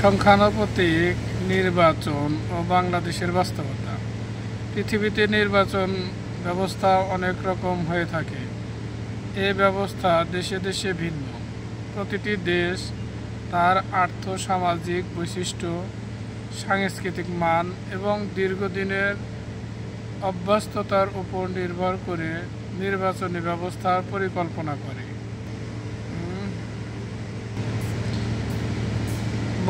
সংখ্যানুপাতিক নির্বাচন ও বাংলাদেশের বাস্তবতা। পৃথিবীতে নির্বাচন ব্যবস্থা অনেক রকম হয়ে থাকে। এ ব্যবস্থা দেশে দেশে ভিন্ন। প্রতিটি দেশ তার আর্থ-সামাজিক বৈশিষ্ট্য, সাংস্কৃতিক মান এবং দীর্ঘদিনের অভ্যস্ততার উপর নির্ভর করে নির্বাচনী ব্যবস্থার পরিকল্পনা করে।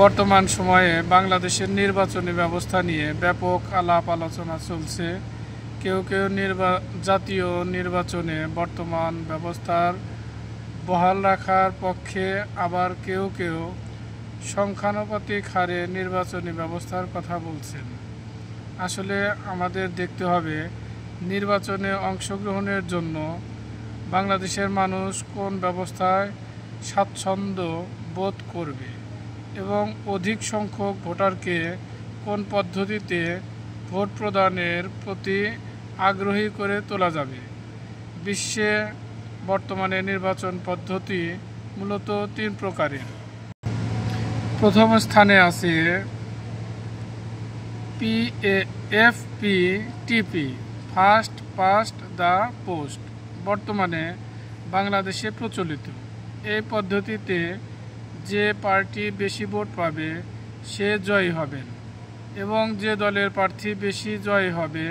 বর্তমান সময়ে বাংলাদেশের নির্বাচনী ব্যবস্থা নিয়ে ব্যাপক আলাপ আলোচনা চলছে। কেউ কেউ জাতীয় নির্বাচনে বর্তমান ব্যবস্থার বহাল রাখার পক্ষে, আবার কেউ কেউ সংখ্যানুপাতিক হারে নির্বাচনী ব্যবস্থার কথা বলছেন। আসলে আমাদের দেখতে হবে নির্বাচনে অংশগ্রহণের জন্য বাংলাদেশের মানুষ কোন ব্যবস্থায় স্বাচ্ছন্দ্য বোধ করবে এবং অধিক সংখ্যক ভোটারকে কোন পদ্ধতিতে ভোট প্রদানের প্রতি আগ্রহী করে তোলা যাবে। বিশ্বে বর্তমানে নির্বাচন পদ্ধতি মূলত 3 প্রকারের। প্রথম স্থানে আছে FPTP, first past the post, বর্তমানে বাংলাদেশে প্রচলিত। এই পদ্ধতিতে যে পার্টি বেশি ভোট পাবে সে জয়ী হবেন এবং যে দলের প্রার্থী বেশি জয়ী হবে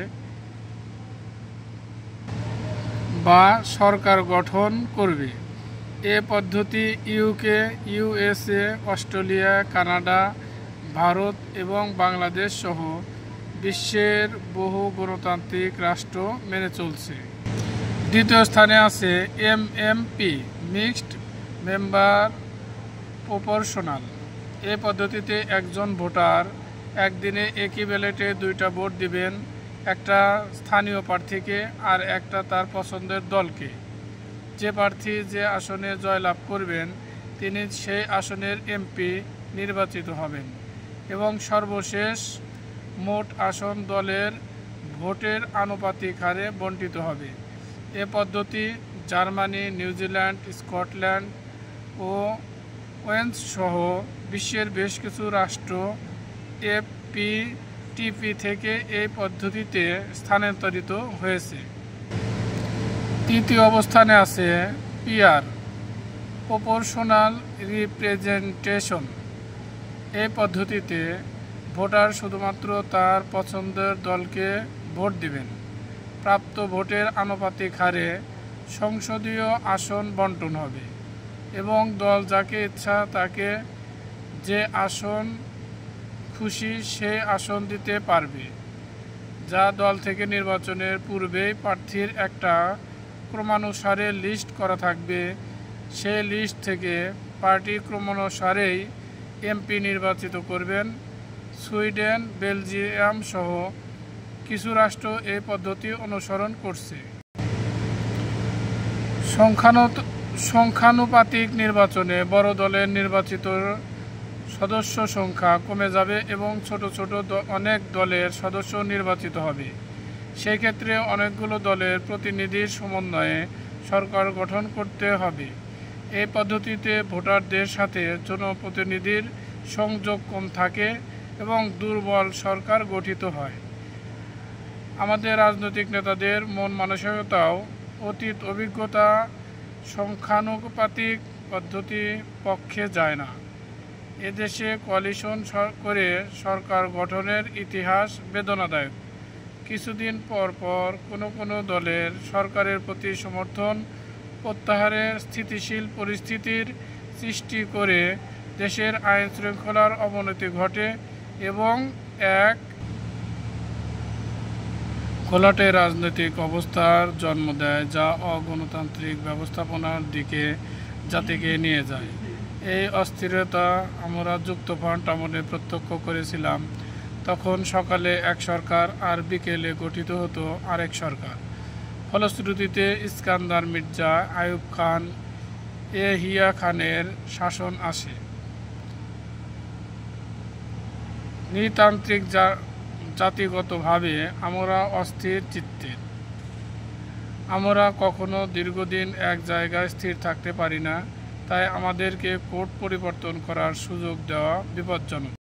বা সরকার গঠন করবে। এ পদ্ধতি UK, USA, Australia, Canada, Bharat এবং বাংলাদেশ সহ বিশ্বের বহু গণতান্ত্রিক রাষ্ট্র মেনে চলছে। দ্বিতীয় স্থানে আছে MMP, মিক্সড মেম্বার প্রপোর্শনাল। এ পদ্ধতিতে একজন ভোটার একদিনে একই ব্যালটে 2টা ভোট দিবেন, একটা স্থানীয় প্রার্থীকে আর একটা তার পছন্দের দলকে। যে প্রার্থী যে আসনে জয়লাভ করবেন তিনি সেই আসনের MP নির্বাচিত হবেন এবং সর্বশেষ মোট আসন দলের ভোটের আনুপাতিক হারে বণ্টিত হবে। এ পদ্ধতি জার্মানি, নিউজিল্যান্ড, স্কটল্যান্ড ও ওয়েলস সহ বিশ্বের বেশ কিছু রাষ্ট্র FPTP থেকে এই পদ্ধতিতে স্থানান্তরিত হয়েছে। তৃতীয় অবস্থানে আছে PR, প্রপোর্শনাল রিপ্রেজেন্টেশন। এই পদ্ধতিতে ভোটার শুধুমাত্র তার পছন্দের দলকে ভোট দিবেন। প্রাপ্ত ভোটের আনুপাতিক হারে সংসদীয় আসন বণ্টন হবে এবং দল যাকে ইচ্ছা তাকে যে আসন খুশি সেই আসন দিতে পারবে। যা দল থেকে নির্বাচনের পূর্বেই প্রার্থীর একটা ক্রমানুসারে লিস্ট করা থাকবে। সেই লিস্ট থেকে পার্টি ক্রমানুসারেই MP নির্বাচিত করবেন। সুইডেন, বেলজিয়াম সহ কিছু রাষ্ট্র এই পদ্ধতি অনুসরণ করছে। সংখ্যানুপাতিক নির্বাচনে বড় দলের নির্বাচিত সদস্য সংখ্যা কমে যাবে এবং ছোট ছোট অনেক দলের সদস্য নির্বাচিত হবে। সেই ক্ষেত্রে অনেকগুলো দলের প্রতিনিধির সমন্বয়ে সরকার গঠন করতে হবে। এই পদ্ধতিতে ভোটারদের সাথে জনপ্রতিনিধির সংযোগ কম থাকে এবং দুর্বল সরকার গঠিত হয়। আমাদের রাজনৈতিক নেতাদের মন মানসিকতাও অতীত অভিজ্ঞতা সংখ্যানুপাতিক পদ্ধতি পক্ষে যায় না। এদেশে কোয়ালিশন করে সরকার গঠনের ইতিহাস বেদনাদায়ক। কিছুদিন পর পর কোনো দলের সরকারের প্রতি সমর্থন প্রত্যাহারের স্থিতিশীল পরিস্থিতির সৃষ্টি করে দেশের আইন শৃঙ্খলার অবনতি ঘটে এবং এক ঘোলাটে রাজনৈতিক অবস্থার জন্ম দেয়, যা অগণতান্ত্রিক ব্যবস্থাপনার দিকে জাতিকে নিয়ে যায়। এই অস্থিরতা আমরা যুক্তফ্রন্ট আমলে প্রত্যক্ষ করেছিলাম। তখন সকালে এক সরকার আর বিকেলে গঠিত হতো আরেক সরকার। ফলশ্রুতিতে ইস্কান্দার মির্জা, আইয়ুব খান, ইয়াহিয়া খানের শাসন আসে। নৃতান্ত্রিক জাতিগতভাবে আমরা অস্থির চিত্তের। আমরা কখনো দীর্ঘদিন এক জায়গায় স্থির থাকতে পারি না। তাই আমাদেরকে কোড পরিবর্তন করার সুযোগ দেওয়া বিপজ্জনক।